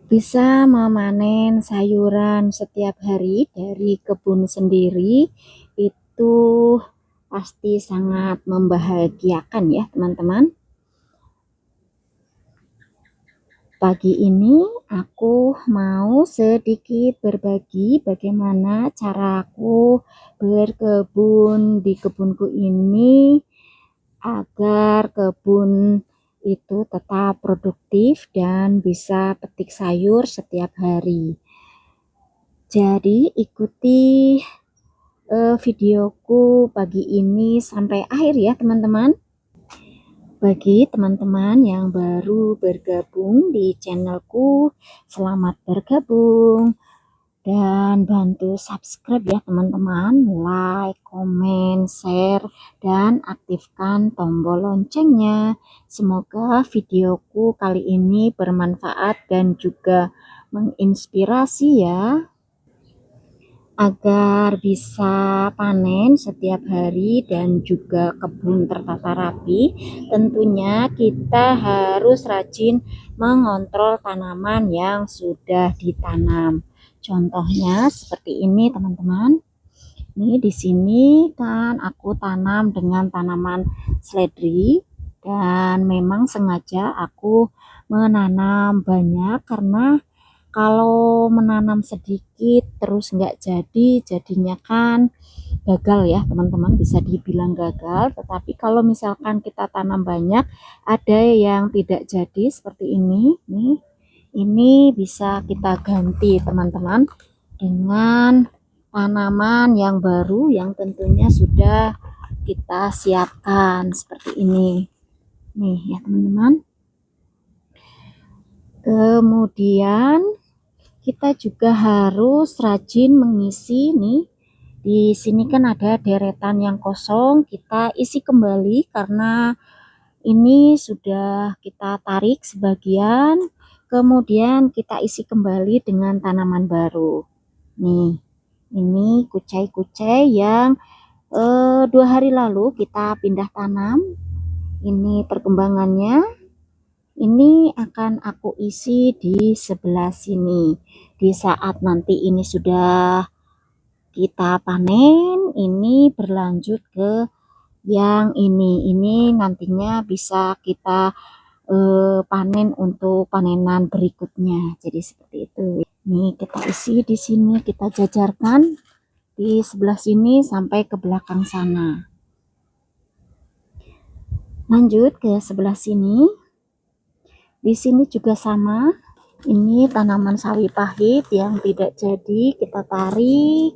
Bisa memanen sayuran setiap hari dari kebun sendiri itu pasti sangat membahagiakan ya teman-teman. Pagi ini aku mau sedikit berbagi bagaimana caraku berkebun di kebunku ini agar kebun itu tetap produktif dan bisa petik sayur setiap hari. Jadi ikuti videoku pagi ini sampai akhir ya teman-teman. Bagi teman-teman yang baru bergabung di channelku, selamat bergabung dan bantu subscribe ya teman-teman, like, komen, share, dan aktifkan tombol loncengnya. Semoga videoku kali ini bermanfaat dan juga menginspirasi ya, agar bisa panen setiap hari dan juga kebun tertata rapi. Tentunya kita harus rajin mengontrol tanaman yang sudah ditanam. Contohnya seperti ini teman-teman. Ini di sini kan aku tanam dengan tanaman seledri, dan memang sengaja aku menanam banyak karena kalau menanam sedikit terus nggak jadi, jadinya kan gagal ya teman-teman, bisa dibilang gagal. Tetapi kalau misalkan kita tanam banyak, ada yang tidak jadi seperti ini nih, ini bisa kita ganti teman-teman dengan tanaman yang baru yang tentunya sudah kita siapkan seperti ini nih ya teman-teman. Kemudian kita juga harus rajin mengisi nih. Di sini kan ada deretan yang kosong, kita isi kembali karena ini sudah kita tarik sebagian, kemudian kita isi kembali dengan tanaman baru. Nih, ini kucai-kucai yang 2 hari lalu kita pindah tanam. Ini perkembangannya. Ini akan aku isi di sebelah sini. Di saat nanti ini sudah kita panen, ini berlanjut ke yang ini. Ini nantinya bisa kita panen untuk panenan berikutnya. Jadi seperti itu. Nih kita isi di sini, kita jajarkan di sebelah sini sampai ke belakang sana. Lanjut ke sebelah sini. Di sini juga sama. Ini tanaman sawi pahit yang tidak jadi, kita tarik.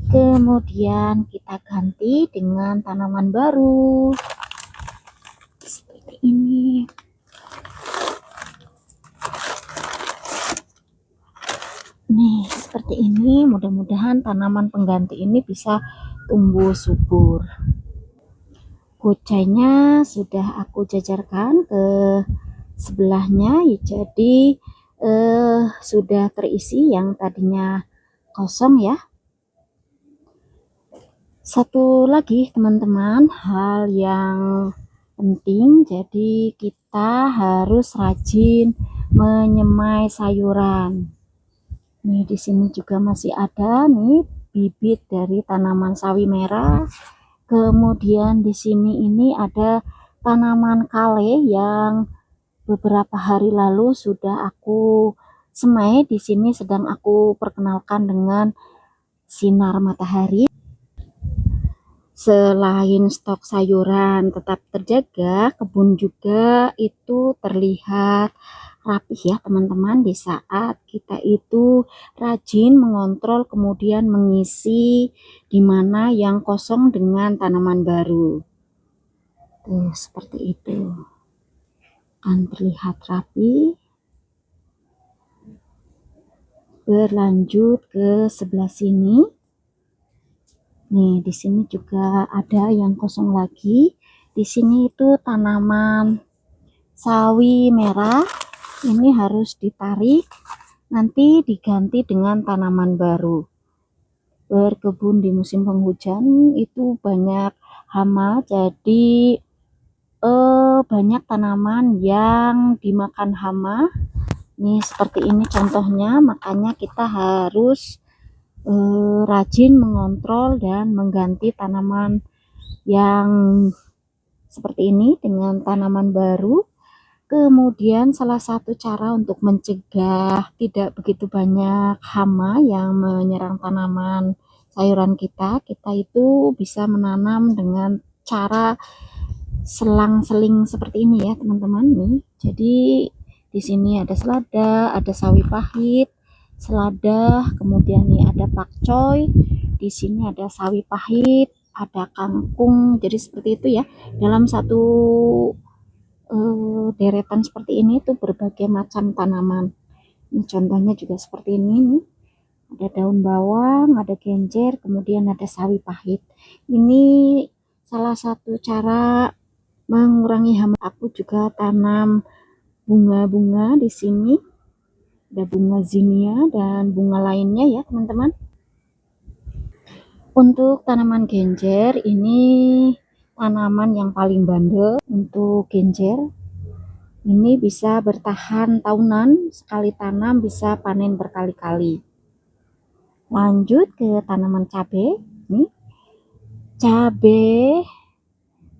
Kemudian kita ganti dengan tanaman baru. Seperti ini. Nih, seperti ini. Mudah-mudahan tanaman pengganti ini bisa tumbuh subur. Kucainya sudah aku jajarkan ke sebelahnya, jadi sudah terisi yang tadinya kosong ya. Satu lagi teman-teman, hal yang penting, jadi kita harus rajin menyemai sayuran. Nih di sini juga masih ada nih bibit dari tanaman sawi merah. Kemudian di sini ini ada tanaman kale yang beberapa hari lalu sudah aku semai. Di sini sedang aku perkenalkan dengan sinar matahari. Selain stok sayuran tetap terjaga, kebun juga itu terlihat rapih ya teman-teman, di saat kita itu rajin mengontrol kemudian mengisi di mana yang kosong dengan tanaman baru. Tuh seperti itu, akan terlihat rapi. Berlanjut ke sebelah sini. Nih di sini juga ada yang kosong lagi. Di sini itu tanaman sawi merah, ini harus ditarik, nanti diganti dengan tanaman baru. Berkebun di musim penghujan itu banyak hama, jadi banyak tanaman yang dimakan hama. Nih seperti ini contohnya, makanya kita harus rajin mengontrol dan mengganti tanaman yang seperti ini dengan tanaman baru. Kemudian salah satu cara untuk mencegah tidak begitu banyak hama yang menyerang tanaman sayuran kita itu bisa menanam dengan cara selang-seling seperti ini ya teman-teman nih. Jadi di sini ada selada, ada sawi pahit, selada, kemudian nih ada pakcoy, di sini ada sawi pahit, ada kangkung. Jadi seperti itu ya. Dalam satu deretan seperti ini tuh berbagai macam tanaman. Ini contohnya juga seperti ini nih. Ada daun bawang, ada genjer, kemudian ada sawi pahit. Ini salah satu cara mengurangi hama. Aku juga tanam bunga-bunga di sini. Ada bunga zinnia dan bunga lainnya ya, teman-teman. Untuk tanaman genjer ini tanaman yang paling bandel. Untuk genjer ini bisa bertahan tahunan, sekali tanam bisa panen berkali-kali. Lanjut ke tanaman cabai. Nih, cabai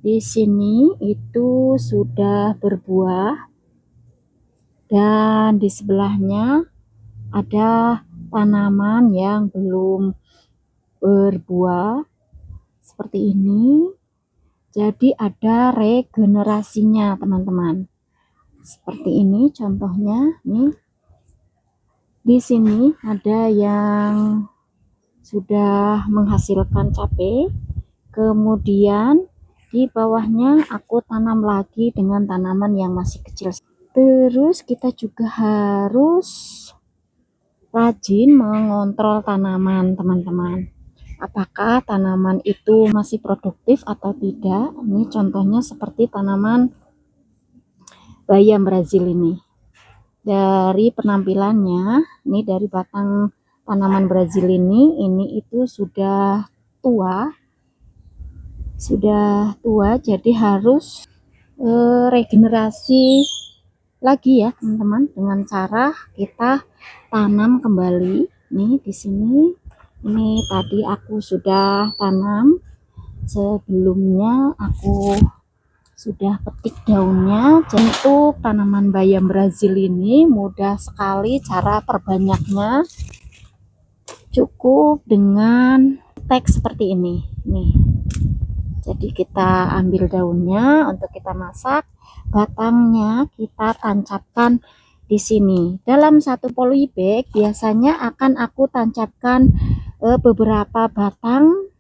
di sini itu sudah berbuah dan di sebelahnya ada tanaman yang belum berbuah seperti ini. Jadi ada regenerasinya teman-teman. Seperti ini contohnya nih. Di sini ada yang sudah menghasilkan cabai. Kemudian di bawahnya aku tanam lagi dengan tanaman yang masih kecil. Terus kita juga harus rajin mengontrol tanaman teman-teman. Apakah tanaman itu masih produktif atau tidak? Ini contohnya seperti tanaman bayam Brazil ini. Dari penampilannya, ini dari batang tanaman Brazil ini itu sudah tua. Jadi harus regenerasi lagi ya teman-teman, dengan cara kita tanam kembali. Nih di sini ini tadi aku sudah tanam, sebelumnya aku sudah petik daunnya. Untuk tanaman bayam Brazil ini mudah sekali cara perbanyaknya, cukup dengan teks seperti ini nih. Jadi kita ambil daunnya untuk kita masak, batangnya kita tancapkan di sini. Dalam satu polybag biasanya akan aku tancapkan beberapa batang.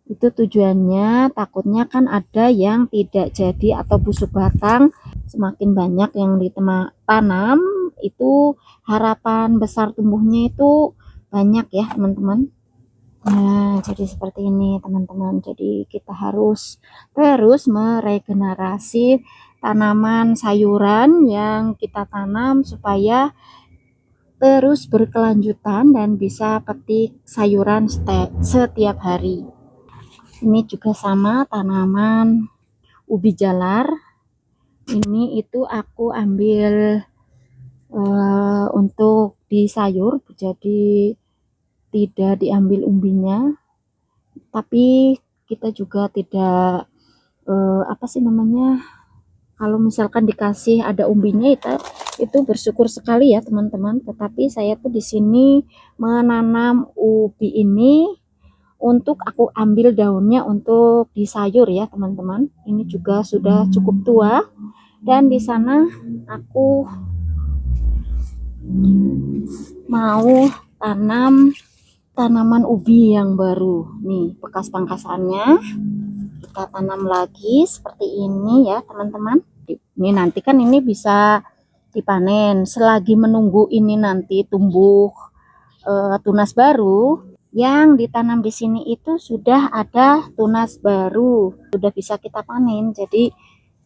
Itu tujuannya, takutnya kan ada yang tidak jadi atau busuk batang. Semakin banyak yang ditanam, itu harapan besar tumbuhnya itu banyak ya teman-teman. Nah, jadi seperti ini teman-teman. Jadi kita harus terus meregenerasi tanaman sayuran yang kita tanam supaya terus berkelanjutan dan bisa petik sayuran setiap hari. Ini juga sama tanaman ubi jalar. Ini itu aku ambil untuk di sayur, jadi tidak diambil umbinya, tapi kita juga tidak apa sih namanya, kalau misalkan dikasih ada umbinya itu bersyukur sekali ya teman-teman. Tetapi saya tuh di sini menanam ubi ini untuk aku ambil daunnya untuk di sayur ya teman-teman. Ini juga sudah cukup tua, dan di sana aku mau tanam tanaman ubi yang baru nih, bekas pangkasannya kita tanam lagi seperti ini ya teman-teman. Ini nanti kan ini bisa dipanen. Selagi menunggu ini nanti tumbuh tunas baru, yang ditanam di sini itu sudah ada tunas baru, sudah bisa kita panen. Jadi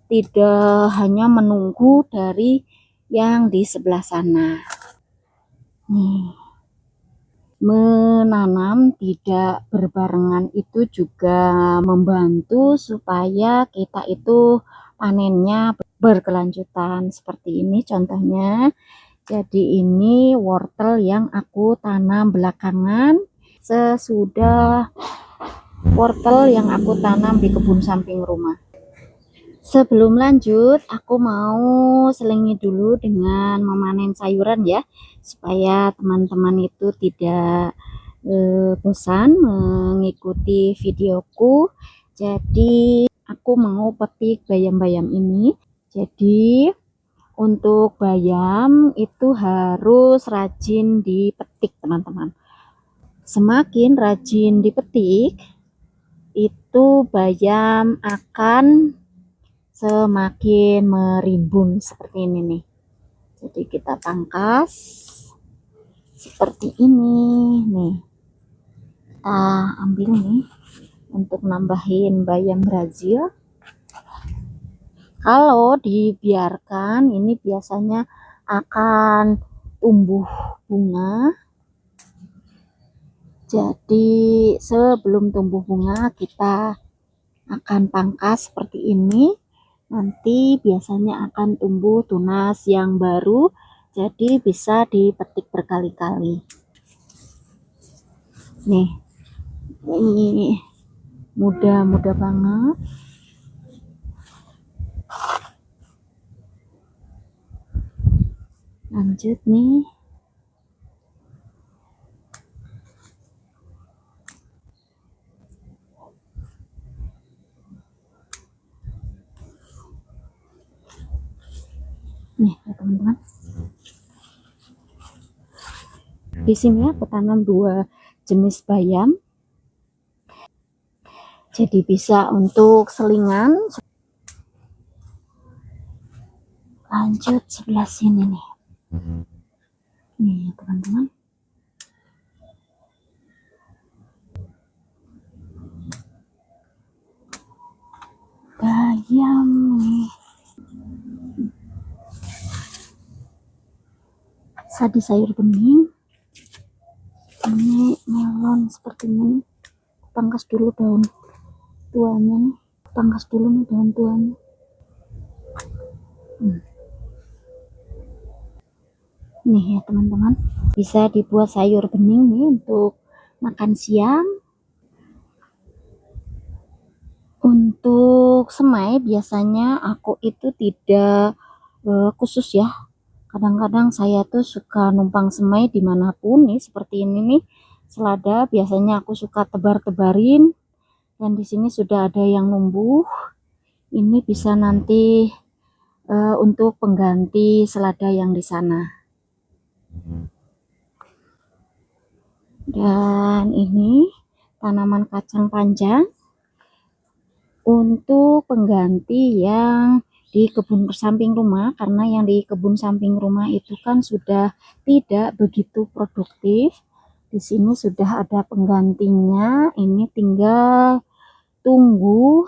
tidak hanya menunggu dari yang di sebelah sana. Nih, menanam tidak berbarengan itu juga membantu supaya kita itu panennya berkelanjutan. Seperti ini contohnya. Jadi ini wortel yang aku tanam belakangan sesudah wortel yang aku tanam di kebun samping rumah. Sebelum lanjut, aku mau selingi dulu dengan memanen sayuran ya, supaya teman-teman itu tidak bosan mengikuti videoku. Jadi aku mau petik bayam-bayam ini. Jadi untuk bayam itu harus rajin dipetik, teman-teman. Semakin rajin dipetik, itu bayam akan semakin merimbun seperti ini nih. Jadi kita pangkas seperti ini nih. Kita ambil nih untuk nambahin bayam Brazil. Kalau dibiarkan ini biasanya akan tumbuh bunga. Jadi sebelum tumbuh bunga kita akan pangkas seperti ini. Nanti biasanya akan tumbuh tunas yang baru, jadi bisa dipetik berkali-kali. Nih, ini muda-muda banget. Lanjut nih. Nih ya teman-teman. Di sini aku tanam 2 jenis bayam. Jadi bisa untuk selingan. Lanjut sebelah sini nih. Nih ya teman-teman. Bayam nih. Sadi sayur bening. Ini melon seperti ini. Pangkas dulu daun tuanya nih. Pangkas dulu nih daun tuanya. Nih ya teman-teman, bisa dibuat sayur bening nih untuk makan siang. Untuk semai biasanya aku itu tidak khusus ya. Kadang-kadang saya tuh suka numpang semai dimanapun nih, seperti ini nih. Selada biasanya aku suka tebar-tebarin, dan di sini sudah ada yang numbuh. Ini bisa nanti untuk pengganti selada yang di sana. Dan ini tanaman kacang panjang untuk pengganti yang di kebun samping rumah, karena yang di kebun samping rumah itu kan sudah tidak begitu produktif. Di sini sudah ada penggantinya, ini tinggal tunggu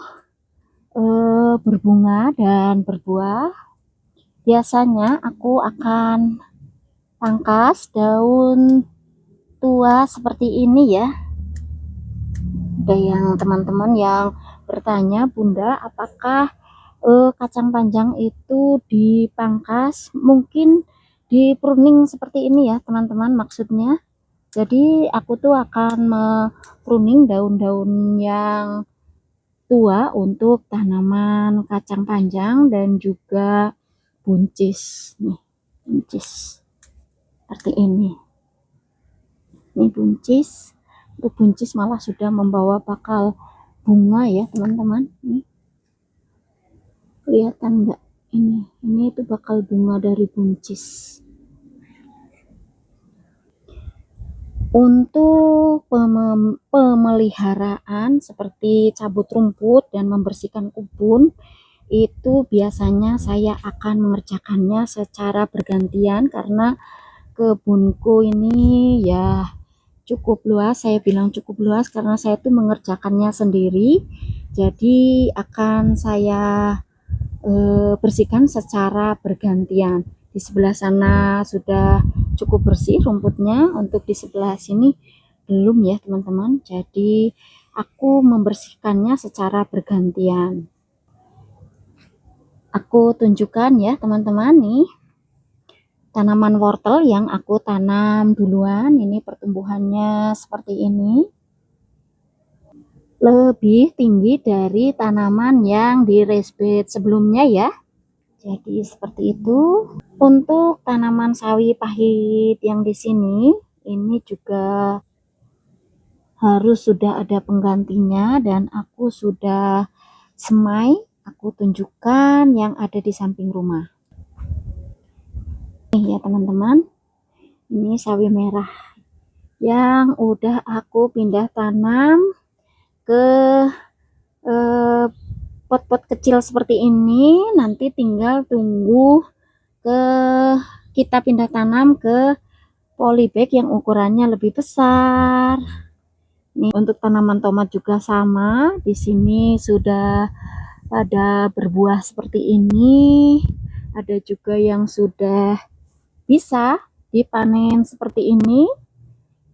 berbunga dan berbuah. Biasanya aku akan pangkas daun tua seperti ini ya. Ada yang teman-teman yang bertanya, Bunda, apakah kacang panjang itu dipangkas? Mungkin di pruning seperti ini ya teman-teman maksudnya. Jadi aku tuh akan pruning daun-daun yang tua untuk tanaman kacang panjang dan juga buncis nih, buncis seperti ini. Ini buncis, untuk buncis malah sudah membawa bakal bunga ya teman-teman. Nih kelihatan enggak, ini itu bakal bunga dari buncis. Untuk pemeliharaan seperti cabut rumput dan membersihkan kebun, itu biasanya saya akan mengerjakannya secara bergantian, karena kebunku ini ya cukup luas. Saya bilang cukup luas karena saya tuh mengerjakannya sendiri, jadi akan saya bersihkan secara bergantian. Di sebelah sana sudah cukup bersih rumputnya, untuk di sebelah sini belum ya teman-teman. Jadi aku membersihkannya secara bergantian. Aku tunjukkan ya teman-teman nih. tanaman wortel yang aku tanam duluan. Ini pertumbuhannya seperti ini. Lebih tinggi dari tanaman yang di raised bed sebelumnya ya. Jadi seperti itu. Untuk tanaman sawi pahit yang di sini, ini juga harus sudah ada penggantinya dan aku sudah semai. Aku tunjukkan yang ada di samping rumah. Nih ya teman-teman, ini sawi merah yang udah aku pindah tanam ke pot-pot kecil seperti ini. Nanti tinggal tunggu kita pindah tanam ke polybag yang ukurannya lebih besar. Nih untuk tanaman tomat juga sama. Di sini sudah ada berbuah seperti ini. Ada juga yang sudah bisa dipanen seperti ini.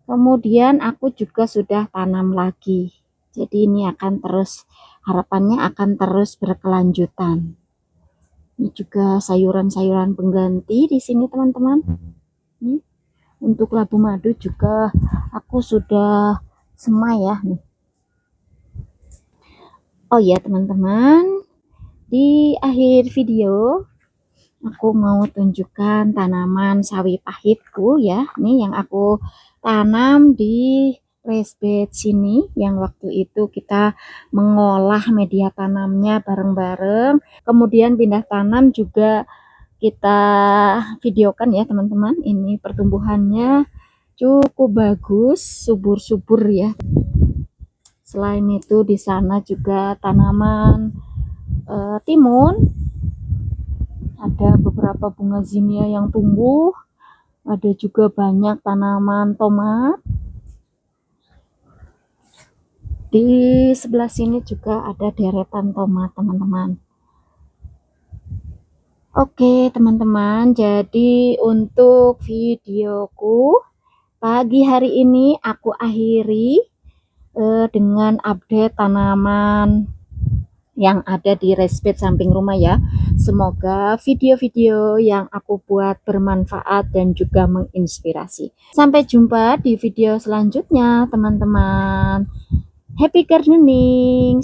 Kemudian aku juga sudah tanam lagi. Jadi ini akan terus, harapannya akan terus berkelanjutan. Ini juga sayuran-sayuran pengganti di sini teman-teman. Untuk labu madu juga aku sudah semai ya. Oh ya teman-teman, di akhir video aku mau tunjukkan tanaman sawi pahitku ya. Nih yang aku tanam di raised bed sini, yang waktu itu kita mengolah media tanamnya bareng-bareng, kemudian pindah tanam juga kita videokan ya teman-teman. Ini pertumbuhannya cukup bagus, subur-subur ya. Selain itu di sana juga tanaman timun, ada beberapa bunga zinnia yang tumbuh, ada juga banyak tanaman tomat. Di sebelah sini juga ada deretan tomat teman-teman. Oke teman-teman, jadi untuk videoku pagi hari ini aku akhiri dengan update tanaman yang ada di raised bed samping rumah ya. Semoga video-video yang aku buat bermanfaat dan juga menginspirasi. Sampai jumpa di video selanjutnya teman-teman. Happy gardening.